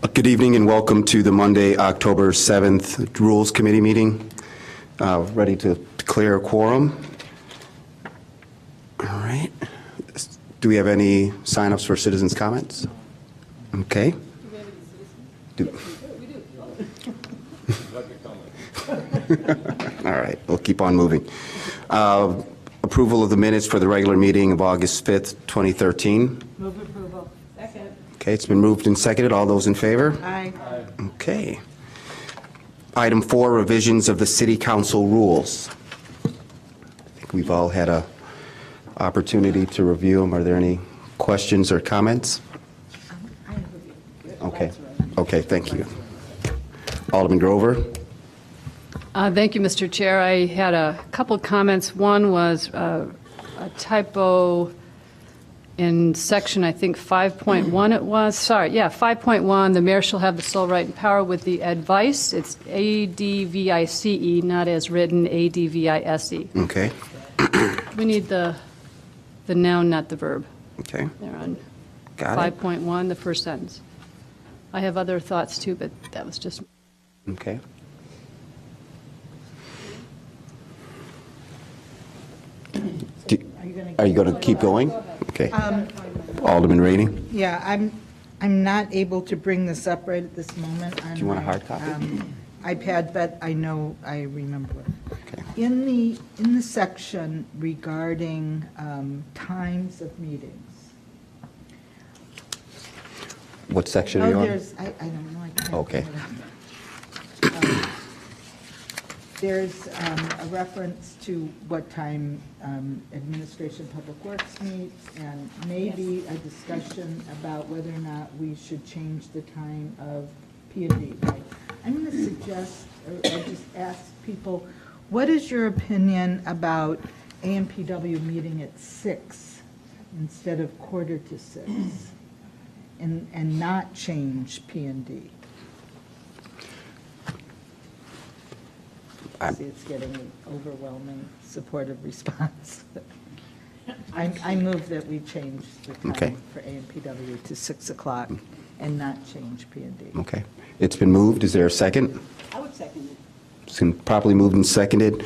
Good evening and welcome to the Monday, October 7th Rules Committee meeting. Ready to declare a quorum. All right. Do we have any sign-ups for citizens' comments? Okay. Do we do. All right, we'll keep on moving. Approval of the minutes for the regular meeting of August 5th, 2013. Move approval. Second. Okay, it's been moved and seconded. All those in favor? Aye. Okay. Item 4, revisions of the City Council rules. I think we've all had a opportunity to review them. Are there any questions or comments? Okay. Okay, thank you. Alderman Grover? Thank you, Mr. Chair. I had a couple comments. One was a typo in section, I think, 5.1 it was. Sorry, yeah, 5.1, the mayor shall have the sole right and power with the advice. It's A-D-V-I-C-E, not as written, A-D-V-I-S-E. Okay. We need the noun, not the verb. Okay. There on Got it. 5.1, the first sentence. I have other thoughts too, but that was just... Okay. Are you going to keep going? Okay. Alderman Rainey? Yeah, I'm not able to bring this up right at this moment on Do you want a my, hard copy? iPad, but I know, I remember it. Okay. In the section regarding times of meetings. What section are you Oh, on? there's, I don't know. I can't Okay. pull it up. There's a reference to what time Administration Public Works meets, and maybe a discussion about whether or not we should change the time of P&D. Right? I'm going to suggest, or just ask people, what is your opinion about AMPW meeting at 6 instead of 5:45, and not change P&D? See, it's getting an overwhelming supportive response. I move that we change the Okay. time for AMPW to 6 o'clock and not change P&D. Okay. It's been moved. Is there a second? I would second it. It's been properly moved and seconded.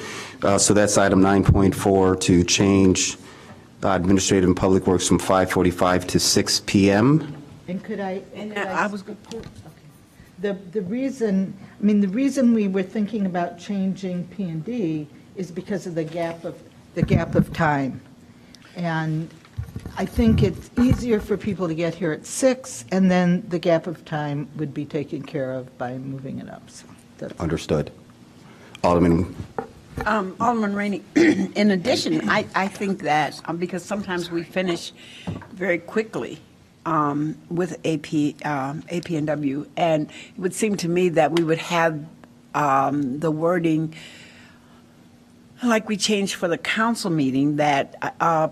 So that's item 9.4 to change Administrative and Public Works from 5:45 to 6 p.m. And could I? I was going The reason, I mean, the reason we were thinking about changing P&D is because of the gap of time. And I think it's easier for people to get here at 6, and then the gap of time would be taken care of by moving it up. So that's Understood. Alderman, Alderman Rainey, in addition, I think that because sometimes we finish very quickly with AP&W, and it would seem to me that we would have the wording like we changed for the council meeting, that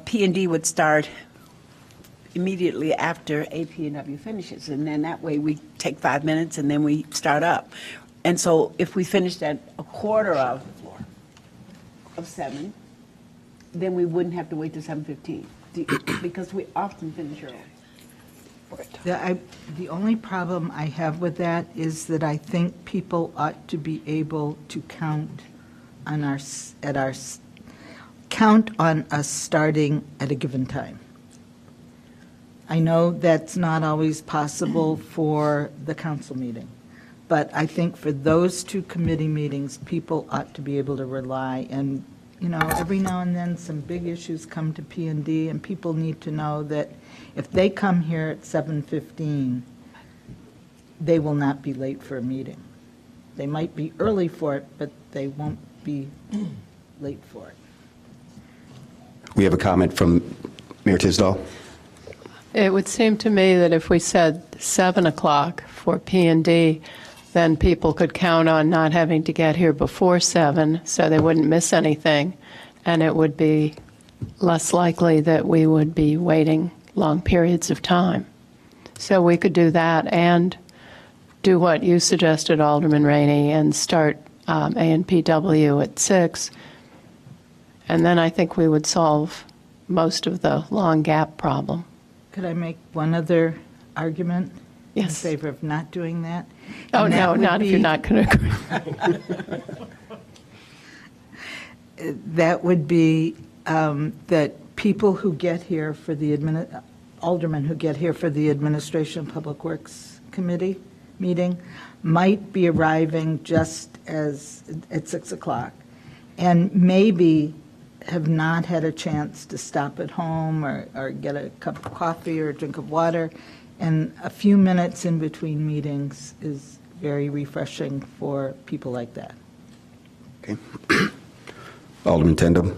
P&D would start immediately after AP&W finishes, and then that way we take 5 minutes and then we start up. And so if we finished at a quarter of 7, then we wouldn't have to wait till 7:15, because we often finish early. The only problem I have with that is that I think people ought to be able to count on us starting at a given time. I know that's not always possible for the council meeting, but I think for those two committee meetings, people ought to be able to rely. And, you know, every now and then some big issues come to P&D, and people need to know that if they come here at 7:15, they will not be late for a meeting. They might be early for it, but they won't be late for it. we have a comment from Mayor Tisdall. It would seem to me that if we said 7 o'clock for P&D, then people could count on not having to get here before 7, so they wouldn't miss anything, and it would be less likely that we would be waiting long periods of time. So we could do that and do what you suggested, Alderman Rainey, and start ANPW at 6, and then I think we would solve most of the long gap problem. Could I make one other argument? in Yes. favor of not doing that. Oh, And that no, would not if you're be- not going to agree. That would be that people who get here for the, aldermen who get here for the Administration and Public Works Committee meeting might be arriving just as, at 6 o'clock, and maybe have not had a chance to stop at home or get a cup of coffee or a drink of water, and a few minutes in between meetings is very refreshing for people like that. Okay. Alderman Tindem.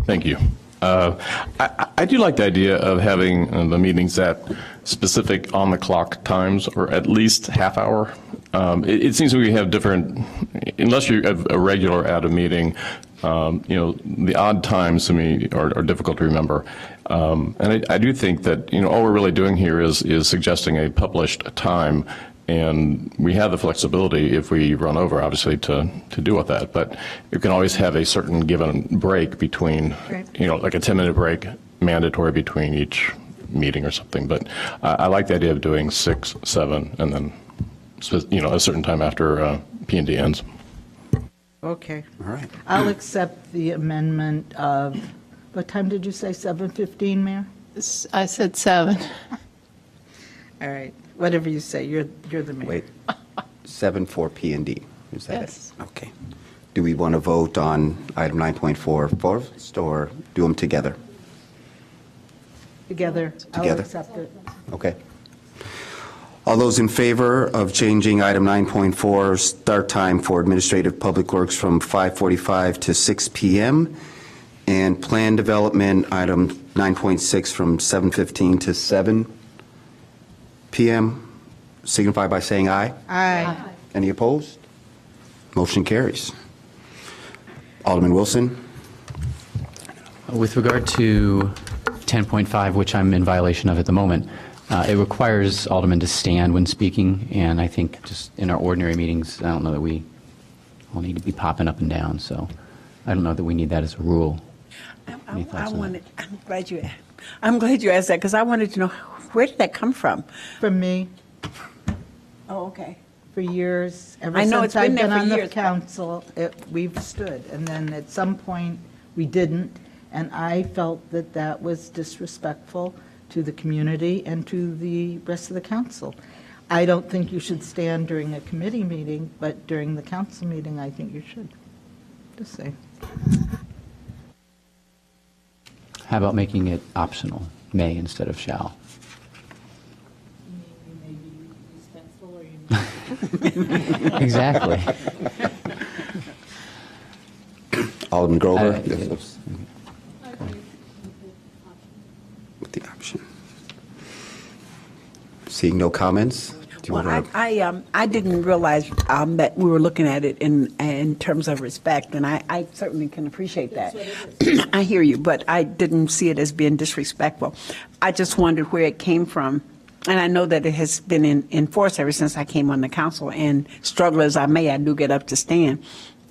Thank you. I do like the idea of having the meetings at specific on-the-clock times, or at least half hour. It seems we have different, unless you're a regular at a meeting, the odd times to me are difficult to remember. And I do think that, all we're really doing here is suggesting a published time. And we have the flexibility, if we run over, obviously, to deal with that. But you can always have a certain given break between, Right. like a 10-minute break mandatory between each meeting or something. But I like the idea of doing 6, 7, and then, a certain time after P&D ends. Okay. All right. I'll accept the amendment of, what time did you say, 7:15, Mayor? I said 7. All right, whatever you say, you're the mayor. Wait. 7 for P&D. Is that Yes. it? Okay. Do we want to vote on item 9.4 first, or do them together? Together, I'll Together. accept it. Okay. All those in favor of changing item 9.4 start time for Administrative Public Works from 5:45 to 6 p.m. and Plan Development item 9.6 from 7:15 to 7 p.m. signify by saying aye. Aye. Any opposed? Motion carries. Alderman Wilson? With regard to 10.5, which I'm in violation of at the moment, it requires aldermen to stand when speaking, and I think just in our ordinary meetings, I don't know that we all need to be popping up and down, so I don't know that we need that as a rule. Any thoughts on that? I'm glad you asked that, because I wanted to know, where did that come from? From me, Oh, okay. for years, ever I know, since it's been I've there been for on the years. council, we've stood. And then at some point, we didn't, and I felt that that was disrespectful to the community and to the rest of the council. I don't think you should stand during a committee meeting, but during the council meeting, I think you should. Just saying. How about making it optional, may instead of shall? Exactly. Alderman Grover? Uh, With the option. Seeing no comments? Do you Well, want to? I didn't realize that we were looking at it in terms of respect, and I certainly can appreciate that. I hear you, but I didn't see it as being disrespectful. I just wondered where it came from, and I know that it has been in force ever since I came on the council, and struggle as I may, I do get up to stand.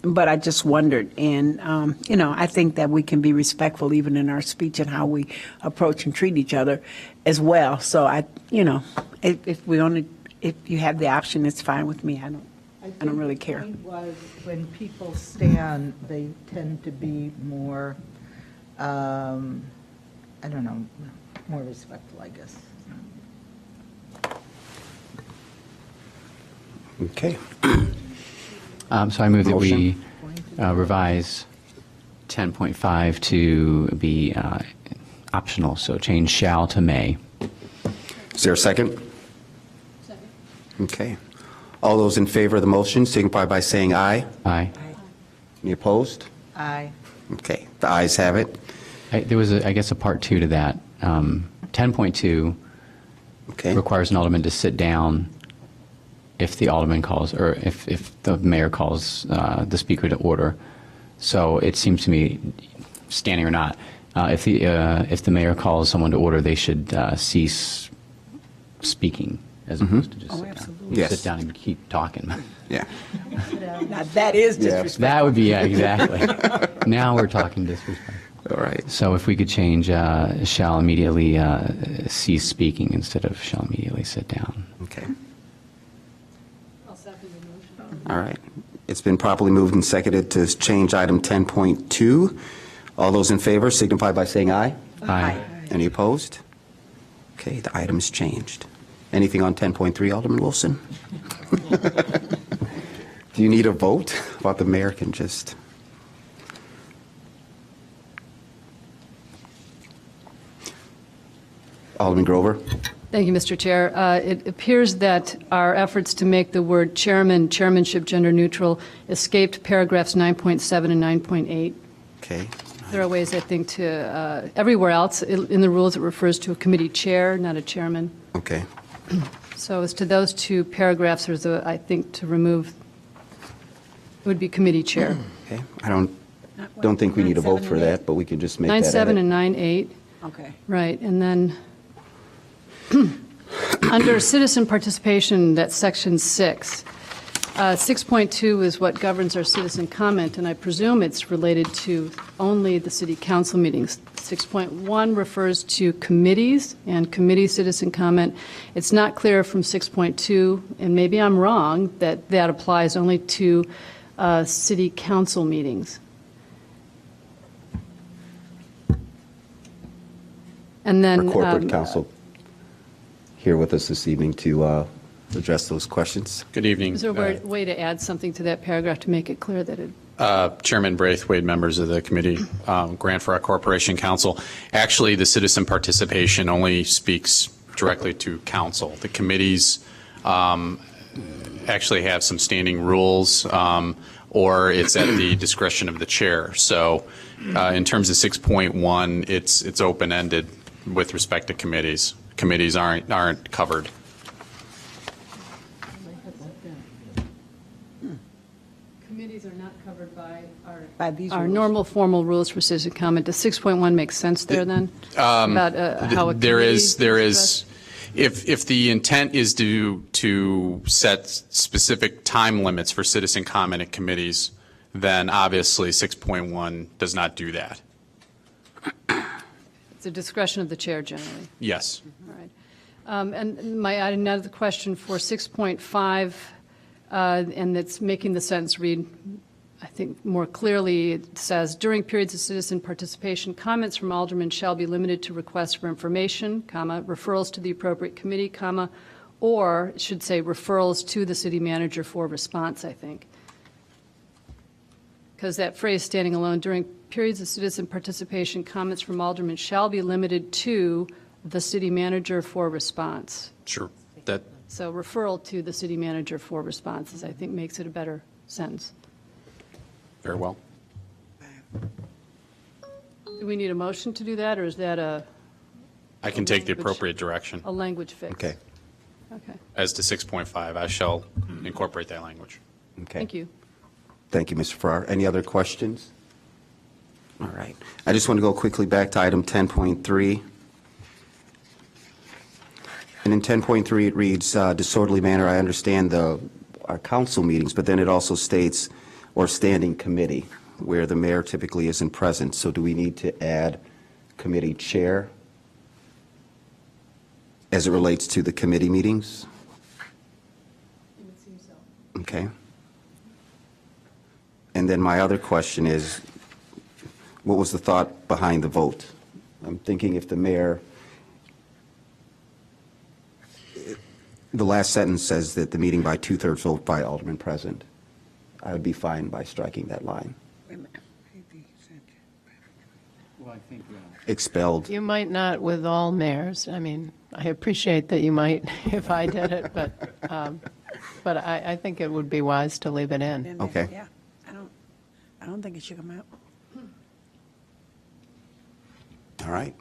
But I just wondered, and, I think that we can be respectful even in our speech and how we approach and treat each other as well. So if you have the option, it's fine with me. I don't really care. The point was, when people stand, they tend to be more, more respectful, I guess. Okay. So I move that we Motion. revise 10.5 to be optional, so change shall to may. Is there a second? Second. Okay. All those in favor of the motion signify by saying aye. Aye. Any opposed? Aye. Okay, the ayes have it. There was, I guess, a part 2 to that. 10.2 Okay. requires an alderman to sit down if the alderman calls, or if the mayor calls the speaker to order. So it seems to me, standing or not, if the mayor calls someone to order, they should cease speaking as opposed to just sit down. absolutely. Yes. Sit down and keep talking. Yeah. Now, that is Yeah. disrespectful. That would be, yeah, exactly. Now we're talking disrespect. All right. So if we could change shall immediately cease speaking instead of shall immediately sit down. Okay. All right. It's been properly moved and seconded to change item 10.2. All those in favor signify by saying aye. Aye. Any opposed? Okay, the item is changed. Anything on 10.3, Alderman Wilson? Do you need a vote? About the mayor can just... Alderman Grover? Thank you, Mr. Chair. It appears that our efforts to make the word chairmanship gender neutral escaped paragraphs 9.7 and 9.8. Okay. There are ways, I think, to, everywhere else in the rules, it refers to a committee chair, not a chairman. Okay. So as to those two paragraphs, there's a, I think, to remove, it would be committee chair. Okay. I don't think we need a vote for that, but we can just make that 9.7 edit. and 9.8. Okay. Right, and then under citizen participation, that's section 6. 6.2 is what governs our citizen comment, and I presume it's related to only the city council meetings. 6.1 refers to committees and committee citizen comment. It's not clear from 6.2, and maybe I'm wrong, that that applies only to city council meetings. And then Our corporate counsel here with us this evening to address those questions. Good evening. is there a way to add something to that paragraph to make it clear that it, Chairman Braithwaite, members of the committee, Grant for our corporation council. Actually, the citizen participation only speaks directly to council. The committees actually have some standing rules, or it's at the discretion of the chair. So in terms of 6.1, it's open-ended with respect to committees. Committees aren't covered. committees are not covered by By these our rules. normal formal rules for citizen comment. Does 6.1 make sense there then? About how a There is, committee if the intent is to set specific time limits for citizen comment at committees, then obviously 6.1 does not do that. It's a discretion of the chair generally. Yes. All right. And my another question for 6.5, and it's making the sentence read, I think, more clearly. It says, during periods of citizen participation, comments from aldermen shall be limited to requests for information, comma, referrals to the appropriate committee, comma, or it should say referrals to the city manager for response, I think. Because that phrase standing alone, during periods of citizen participation, comments from aldermen shall be limited to the city manager for response. Sure. That, So referral to the city manager for responses, I think, makes it a better sentence. very well. Do we need a motion to do that, or is that I can take the appropriate direction. a language fix? Okay. Okay, As to 6.5, I shall incorporate that language. Okay. thank you. Thank you, Mr. Farrar. Any other questions? All right. I just want to go quickly back to item 10.3. And in 10.3, it reads, disorderly manner. I understand our council meetings, but then it also states, or standing committee, where the mayor typically isn't present. So do we need to add committee chair as it relates to the committee meetings? It would seem so. Okay. And then my other question is, what was the thought behind the vote? I'm thinking if the mayor, the last sentence says that the meeting by 2/3 vote by alderman present. I would be fine by striking that line. Wait a minute. Expelled. You might not with all mayors. I mean, I appreciate that you might if I did it, but I think it would be wise to leave it in. Okay. Yeah, I don't think it should come out. All right.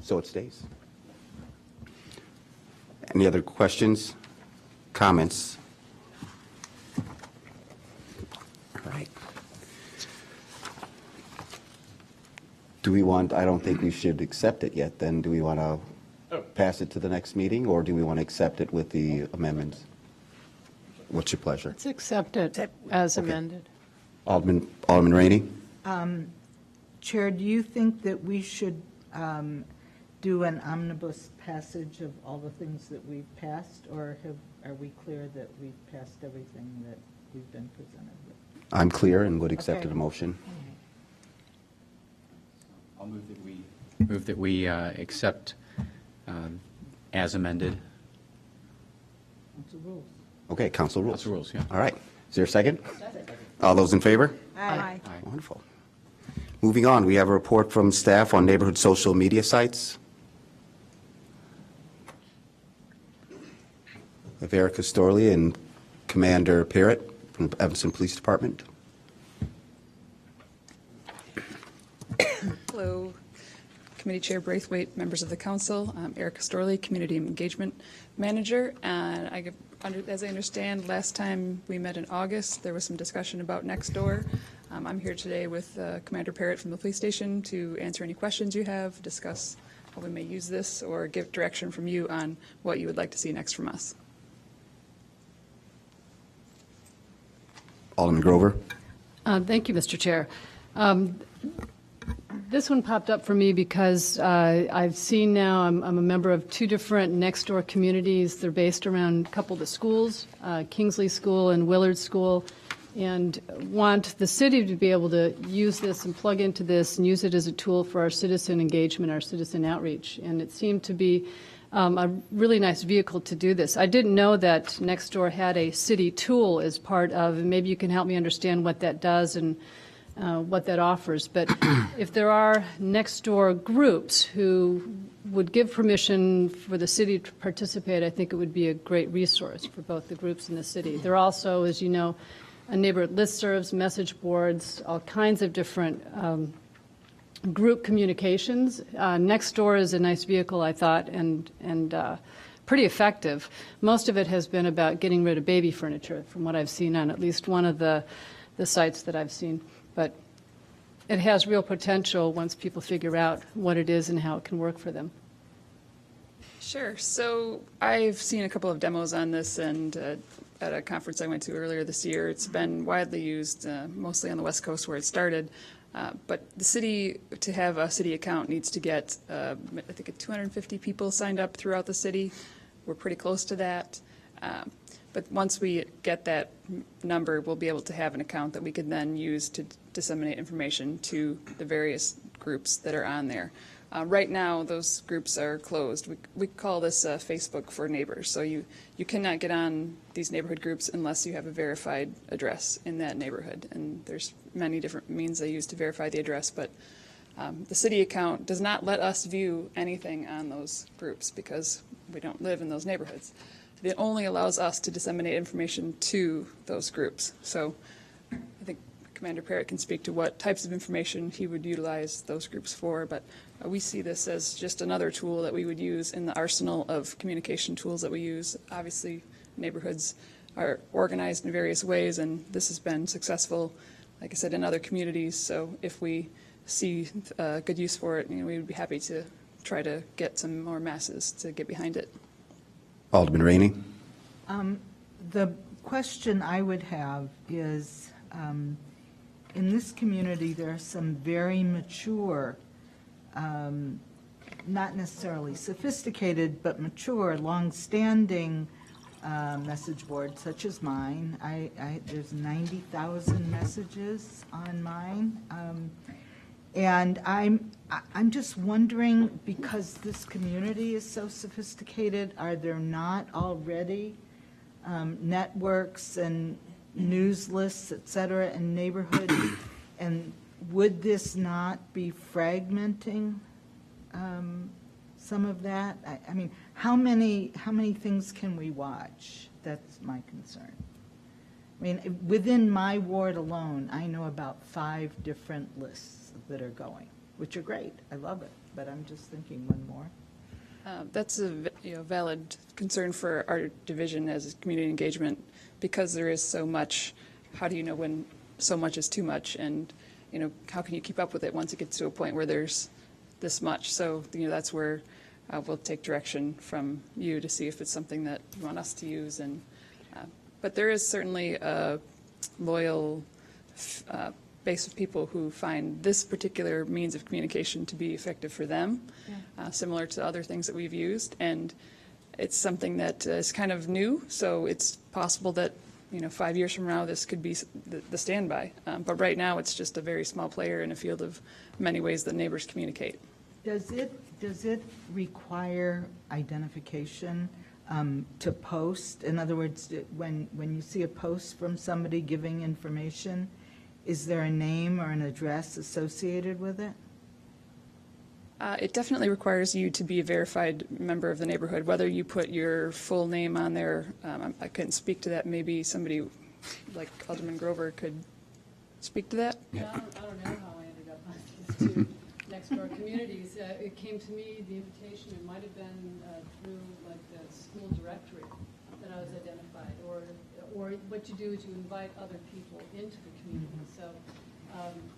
So it stays. Any other questions, comments? All right. Do we want, I don't think we should accept it yet, then. Do we want to pass it to the next meeting, or do we want to accept it with the amendments? What's your pleasure? Let's accept it as Okay. amended. Alderman Rainey? Chair, do you think that we should do an omnibus passage of all the things that we've passed, or are we clear that we've passed everything that we've been presented with? I'm clear and would accept Okay. the motion. I'll move that we accept as amended. Council rules. Okay, council rules. Council rules, yeah. All right. Is there a second? All those in favor? Aye. Wonderful. Moving on, we have a report from staff on neighborhood social media sites. Of Erica Storley and Commander Parrott from Evanston Police Department. Hello, Committee Chair Braithwaite, members of the council. I'm Erica Storley, Community Engagement Manager. And as I understand, last time we met in August, there was some discussion about Nextdoor. I'm here today with Commander Parrott from the police station to answer any questions you have, discuss how we may use this, or give direction from you on what you would like to see next from us. Alderman Grover. Thank you, Mr. Chair. This one popped up for me because I've seen now, I'm a member of two different Nextdoor communities. They're based around a couple of the schools, Kingsley School and Willard School, and want the city to be able to use this and plug into this and use it as a tool for our citizen engagement, our citizen outreach. And it seemed to be a really nice vehicle to do this. I didn't know that Nextdoor had a city tool as part of, and maybe you can help me understand what that does and what that offers. But if there are Nextdoor groups who would give permission for the city to participate, I think it would be a great resource for both the groups and the city. There are also, as you know, neighborhood listservs, message boards, all kinds of different group communications. Nextdoor is a nice vehicle, I thought, and pretty effective. Most of it has been about getting rid of baby furniture, from what I've seen on at least one of the sites that I've seen. But it has real potential once people figure out what it is and how it can work for them. Sure. So I've seen a couple of demos on this, and at a conference I went to earlier this year, it's been widely used, mostly on the West Coast where it started. But the city, to have a city account, needs to get, I think, 250 people signed up throughout the city. We're pretty close to that. But once we get that number, we'll be able to have an account that we can then use to disseminate information to the various groups that are on there. Right now, those groups are closed. We call this Facebook for neighbors. So you cannot get on these neighborhood groups unless you have a verified address in that neighborhood. And there's many different means they use to verify the address. But the city account does not let us view anything on those groups because we don't live in those neighborhoods. It only allows us to disseminate information to those groups. So I think Commander Parrott can speak to what types of information he would utilize those groups for, but we see this as just another tool that we would use in the arsenal of communication tools that we use. Obviously, neighborhoods are organized in various ways, and this has been successful, like I said, in other communities. So if we see good use for it, we would be happy to try to get some more masses to get behind it. Alderman Rainey. The question I would have is, in this community, there are some very mature, not necessarily sophisticated, but mature, long-standing message boards such as mine. There's 90,000 messages on mine. And I'm just wondering, because this community is so sophisticated, are there not already networks and news lists, et cetera, in neighborhoods? And would this not be fragmenting some of that? I mean, how many things can we watch? That's my concern. I mean, within my ward alone, I know about 5 different lists that are going, which are great. I love it, but I'm just thinking one more. That's a valid concern for our division as community engagement, because there is so much. How do you know when so much is too much, and how can you keep up with it once it gets to a point where there's this much? So that's where we'll take direction from you to see if it's something that you want us to use. And but there is certainly a loyal base of people who find this particular means of communication to be effective for them, similar to other things that we've used. And it's something that is kind of new, so it's possible that 5 years from now this could be the standby. But right now it's just a very small player in a field of many ways that neighbors communicate. Does it require identification to post? In other words, when you see a post from somebody giving information, is there a name or an address associated with it? It definitely requires you to be a verified member of the neighborhood, whether you put your full name on there. I couldn't speak to that. Maybe somebody like Alderman Grover could speak to that. I don't know how I ended up on these two next door communities. It came to me, the invitation, it might have been through like the school directory that I was identified, or what you do is you invite other people into the community. So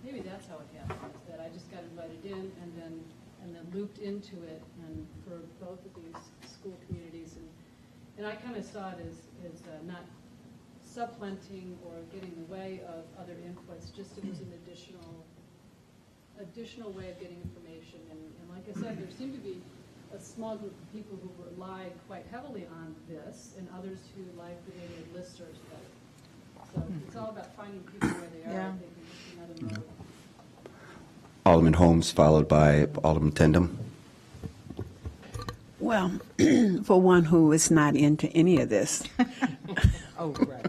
maybe that's how it happened, is that I just got invited in and then looped into it, and for both of these school communities. And I kind of saw it as not supplanting or getting in the way of other inputs, just it was an additional way of getting information. And like I said, there seemed to be a small group of people who rely quite heavily on this, and others who like the daily listservs better. So it's all about finding people where they are. I think it's just another mode. Alderman Holmes, followed by Alderman Tindem. Well, for one who is not into any of this. Oh, right.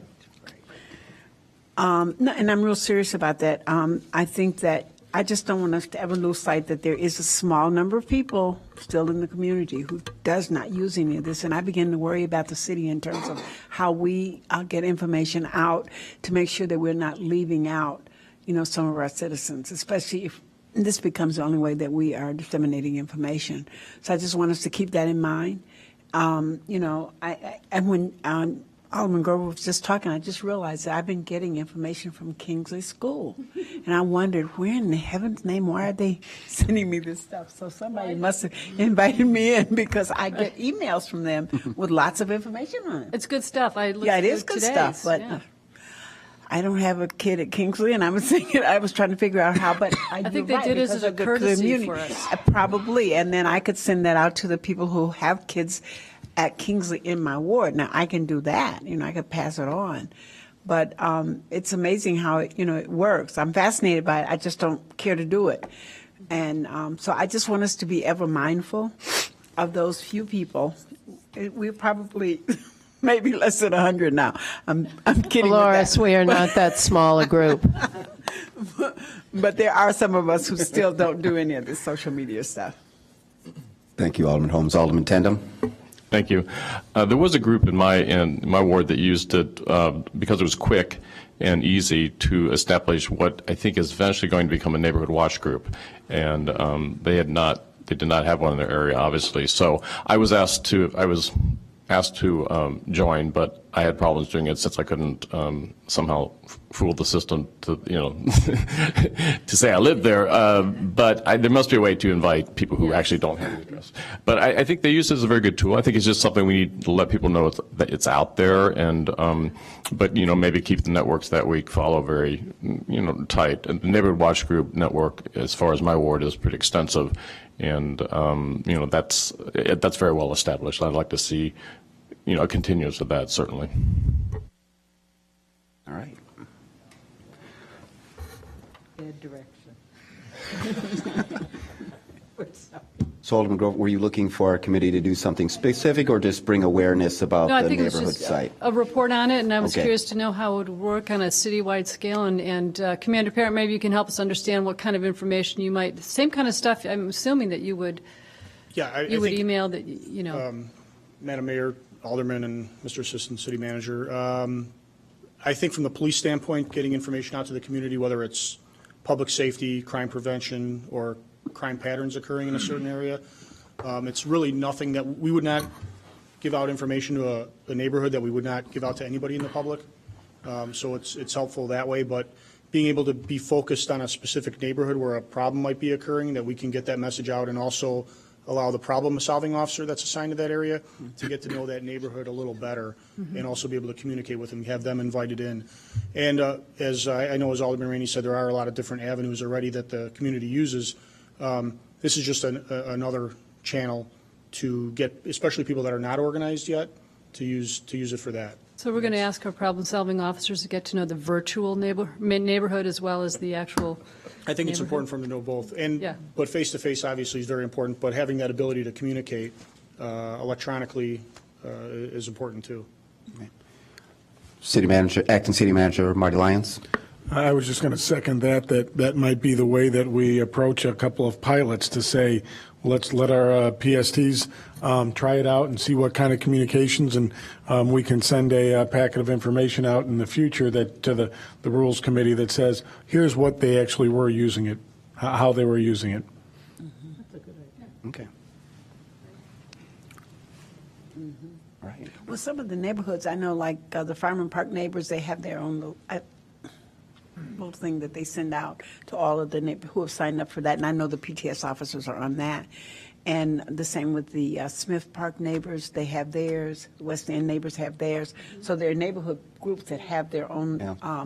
No, and I'm real serious about that. I think that I just don't want us to ever lose sight that there is a small number of people still in the community who does not use any of this. And I begin to worry about the city in terms of how we get information out to make sure that we're not leaving out, some of our citizens, especially if this becomes the only way that we are disseminating information. So I just want us to keep that in mind. And when Alderman Grover was just talking, I just realized that I've been getting information from Kingsley School. And I wondered, where in the heaven's name, why are they sending me this stuff? So somebody must have invited me in, because I get emails from them with lots of information on it. It's good stuff. I looked Yeah, it through is good today's, stuff, but yeah. I don't have a kid at Kingsley, and I was thinking, I was trying to figure out how, but I think they did this as a courtesy for us. Probably, and then I could send that out to the people who have kids at Kingsley in my ward. Now, I can do that, I could pass it on. But it's amazing how, it works. I'm fascinated by it. I just don't care to do it. And so I just want us to be ever mindful of those few people. We're probably maybe less than 100 now. I'm kidding. Dolores, we are not that small a group. But there are some of us who still don't do any of this social media stuff. Thank you, Alderman Holmes. Alderman Tindem. Thank you. There was a group in my ward that used it because it was quick and easy to establish what I think is eventually going to become a neighborhood watch group, and they did not have one in their area, obviously. So I was asked to join, but I had problems doing it since I couldn't somehow fool the system to to say I lived there. But there must be a way to invite people who actually don't have the address. But I think they use it as a very good tool. I think it's just something we need to let people know that it's out there, and but maybe keep the networks that we follow very tight. And the Neighborhood Watch Group network, as far as my ward, is pretty extensive, and that's very well established. I'd like to see a continuance of that, certainly. All right. Bad direction. So, Alderman Grove, were you looking for our committee to do something specific, or just bring awareness about No, I the think it was neighborhood just site? a report on it, and I was Okay. curious to know how it would work on a citywide scale. And Commander Parent, maybe you can help us understand what kind of information you might, same kind of stuff, I'm assuming that you would I you would think, email that, Madam Mayor, Alderman, and Mr. Assistant City Manager, I think from the police standpoint, getting information out to the community, whether it's public safety, crime prevention, or crime patterns occurring in a certain area, it's really nothing that we would not give out information to a neighborhood that we would not give out to anybody in the public. So it's helpful that way, but being able to be focused on a specific neighborhood where a problem might be occurring, that we can get that message out, and also allow the problem-solving officer that's assigned to that area to get to know that neighborhood a little better and also be able to communicate with them, have them invited in. And as I know, as Alderman Rainey said, there are a lot of different avenues already that the community uses. This is just another channel to get, especially people that are not organized yet, to use it for that. So we're going to ask our problem-solving officers to get to know the virtual neighborhood as well as the actual I think it's neighborhood. important for them to know both. And Yeah. but face-to-face obviously is very important, but having that ability to communicate electronically is important too. City Manager, Acting City Manager Marty Lyons. I was just going to second that might be the way that we approach a couple of pilots to say, let's let our PSTs try it out and see what kind of communications, and we can send a packet of information out in the future that to the Rules Committee that says, here's what they actually were using it, how they were using it. Okay. Right. Well, some of the neighborhoods, I know, like the Fireman Park neighbors, they have their own little thing that they send out to all of the neighbors who have signed up for that, and I know the PTS officers are on that. And the same with the Smith Park neighbors, they have theirs, West End neighbors have theirs. So there are neighborhood groups that have their own, Yeah.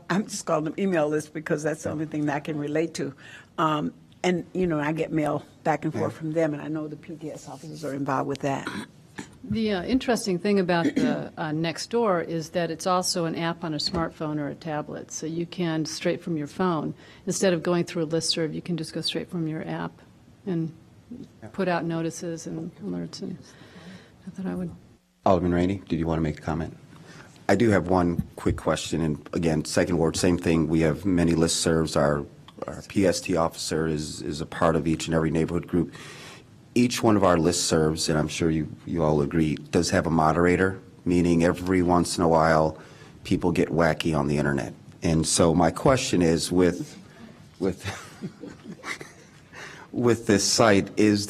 I'm just calling them email lists because that's the only thing that I can relate to. And, you know, I get mail back and forth from them, and I know the PTS officers are involved with that. The interesting thing about the Nextdoor is that it's also an app on a smartphone or a tablet, so you can, straight from your phone, instead of going through a listserv, you can just go straight from your app and put out notices and alerts, and I thought I would. Alderman Rainey, did you want to make a comment? I do have one quick question, and again, second ward, same thing. We have many listservs. Our PST officer is a part of each and every neighborhood group. Each one of our listservs, and I'm sure you all agree, does have a moderator, meaning every once in a while people get wacky on the internet. And so my question is, with this site, does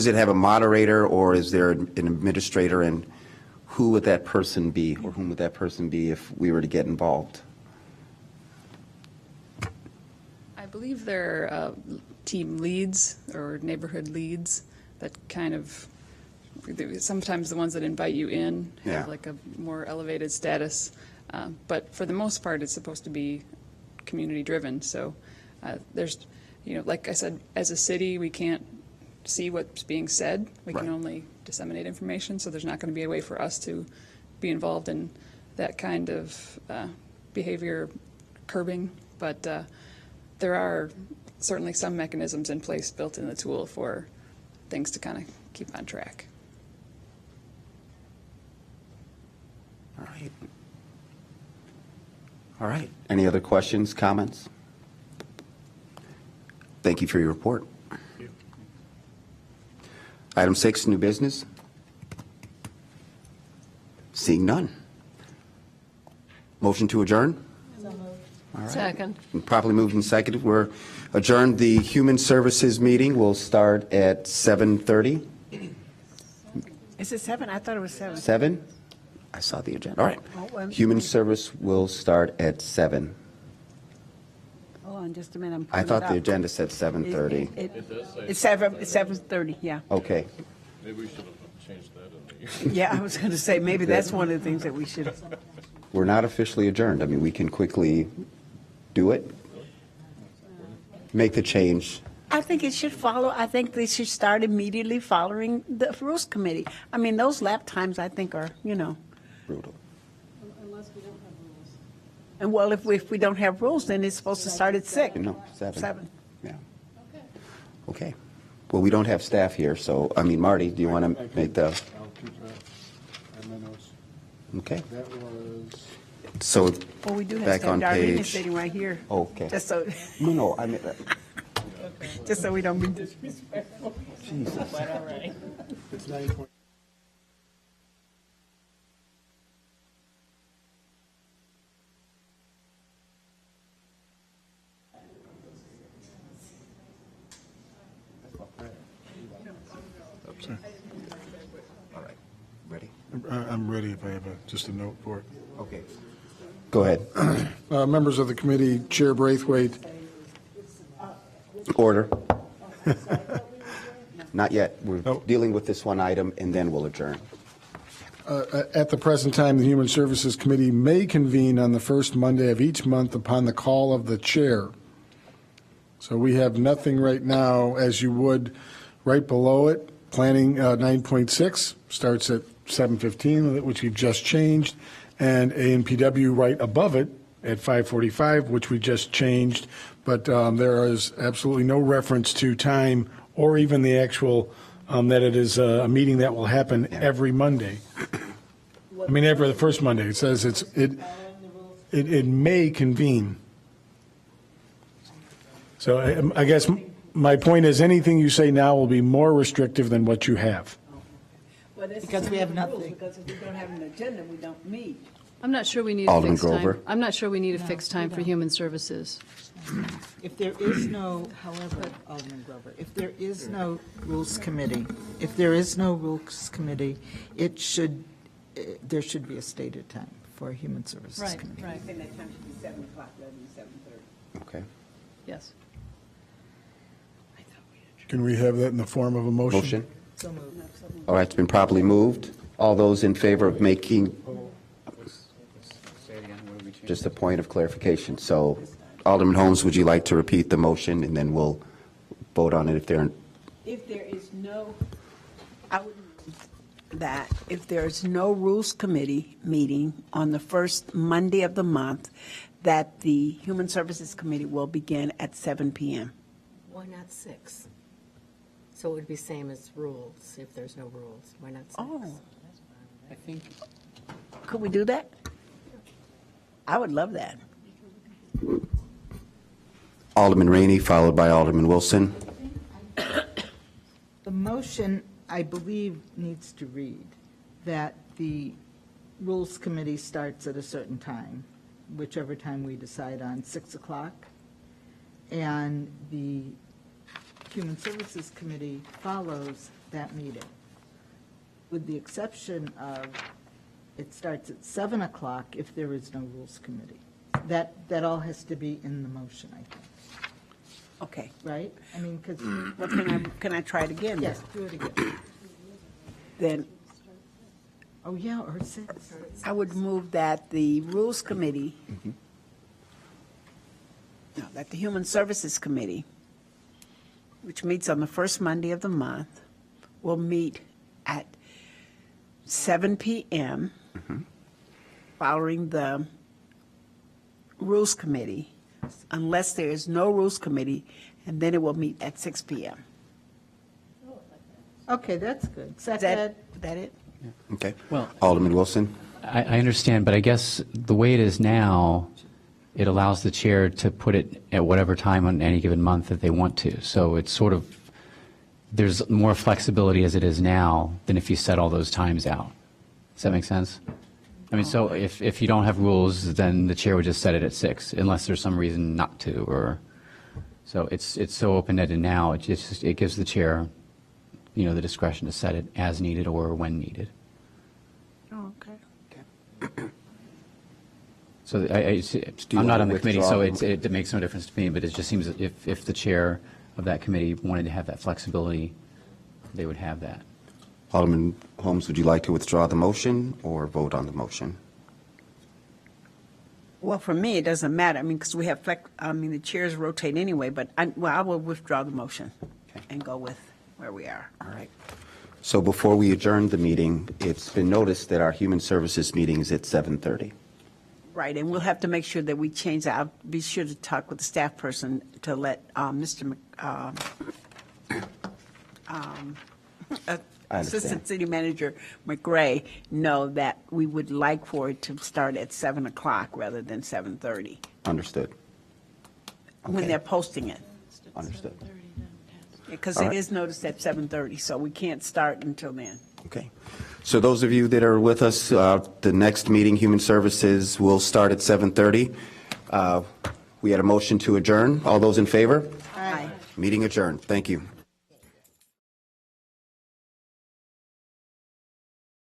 it have a moderator, or is there an administrator, and who would that person be, or whom would that person be if we were to get involved? I believe they're team leads or neighborhood leads that kind of, sometimes the ones that invite you in have Yeah. like a more elevated status. But for the most part, it's supposed to be community driven. So there's, you know, like I said, as a city, we can't see what's being said. We can Right. only disseminate information. So there's not going to be a way for us to be involved in that kind of behavior curbing. But there are certainly some mechanisms in place built in the tool for things to kind of keep on track. All right. All right. Any other questions, comments? Thank you for your report. Item 6, new business. Seeing none. Motion to adjourn? All right. Second. Properly moved and seconded. We're adjourned. The Human Services meeting will start at 7:30. Is it 7? I thought it was 7. 7? I saw the agenda. All right. Oh, well, Human Service will start at 7. Hold on just a minute. I'm I pulling thought it the up. agenda said 7:30. It's 7:30, yeah. Okay. Maybe we should have changed that in the Yeah, I was going to say, maybe that's one of the things that we should. We're not officially adjourned. I mean, we can quickly do it. Make the change. I think it should follow, I think they should start immediately following the Rules Committee. I mean, those lap times, I think, are, you know, Brutal. Unless we don't have rules. and well, if we don't have rules, then it's supposed to start at 6. No, 7. 7. Yeah. Okay. Well, we don't have staff here, so, I mean, Marty, do you want to make the, I'll keep that in my notes. okay. That was, So, Well, we do have back Staff. on Darlene is page, sitting right here. oh, okay. Just so, No, I mean, just so we don't be disrespectful. Jesus. it's 9:20. All right. Ready? I'm ready if I have just a note for it. Okay. Go ahead. Members of the committee, Chair Braithwaite, Order. Not yet. We're Oh. dealing with this one item, and then we'll adjourn. At the present time, the Human Services Committee may convene on the first Monday of each month upon the call of the chair. So we have nothing right now, as you would right below it. Planning 9.6 starts at 7:15, which we've just changed, and A&PW right above it at 5:45, which we just changed. But there is absolutely no reference to time or even the actual, that it is a meeting that will happen every Monday. I mean, every the first Monday. It says it may convene. So I guess my point is anything you say now will be more restrictive than what you have. Because we have nothing. Because if we don't have an agenda, we don't meet. I'm not sure we need a Alderman fixed time. Grover. I'm not sure we need a fixed time for human services. If there is no, however, Alderman Grover, if there is no Rules Committee, there should be a stated time for a Human Services Committee. I think that time should be 7 o'clock rather than 7:30. Okay. Yes. Can we have that in the form of a motion? Motion? So moved. All right, it's been properly moved. All those in favor of making, just a point of clarification. So Alderman Holmes, would you like to repeat the motion, and then we'll vote on it if there are... If there is no, I would move that if there is no Rules Committee meeting on the first Monday of the month, that the Human Services Committee will begin at 7 p.m. Why not 6? So it would be same as rules, if there's no rules. Why not 6? Oh, I think could we do that? I would love that. Alderman Rainey, followed by Alderman Wilson. The motion, I believe, needs to read that the Rules Committee starts at a certain time, whichever time we decide on, 6 o'clock, and the Human Services Committee follows that meeting, with the exception of it starts at 7 o'clock if there is no Rules Committee. That all has to be in the motion, I think, Okay. right? I mean, because, Well, can I try it again? yes, do it again. Then Oh, yeah, or 6. I would move that the Rules Committee, no, that the Human Services Committee, which meets on the first Monday of the month, will meet at 7 p.m. Following the Rules Committee, unless there is no Rules Committee, and then it will meet at 6 p.m. Okay, that's good. Is Second. that it? Okay. Well- Alderman Wilson? I understand, but I guess the way it is now, it allows the chair to put it at whatever time on any given month that they want to. So it's sort of, there's more flexibility as it is now than if you set all those times out. Does that make sense? I mean, so if you don't have rules, then the chair would just set it at 6, unless there's some reason not to, or, so it's so open-ended now, it gives the chair, the discretion to set it as needed or when needed. Oh, okay. So Do you I'm not wanna on the committee, so withdraw? it makes no difference to me, but it just seems that if the chair of that committee wanted to have that flexibility, they would have that. Alderman Holmes, would you like to withdraw the motion or vote on the motion? Well, for me, it doesn't matter. I mean, because we have, the chairs rotate anyway, but I will withdraw the motion and go with where we are. All right. So before we adjourn the meeting, it's been noticed that our Human Services meeting is at 7:30. Right, and we'll have to make sure that we change that. I'll be sure to talk with the staff person to let Assistant City Manager McRae know that we would like for it to start at 7 o'clock rather than 7:30, Understood. when Okay. they're posting it. Understood. Because All it right. is noticed at 7:30, so we can't start until then. Okay. So those of you that are with us, the next meeting, Human Services, will start at 7:30. We had a motion to adjourn. All those in favor? Aye. Meeting adjourned. Thank you.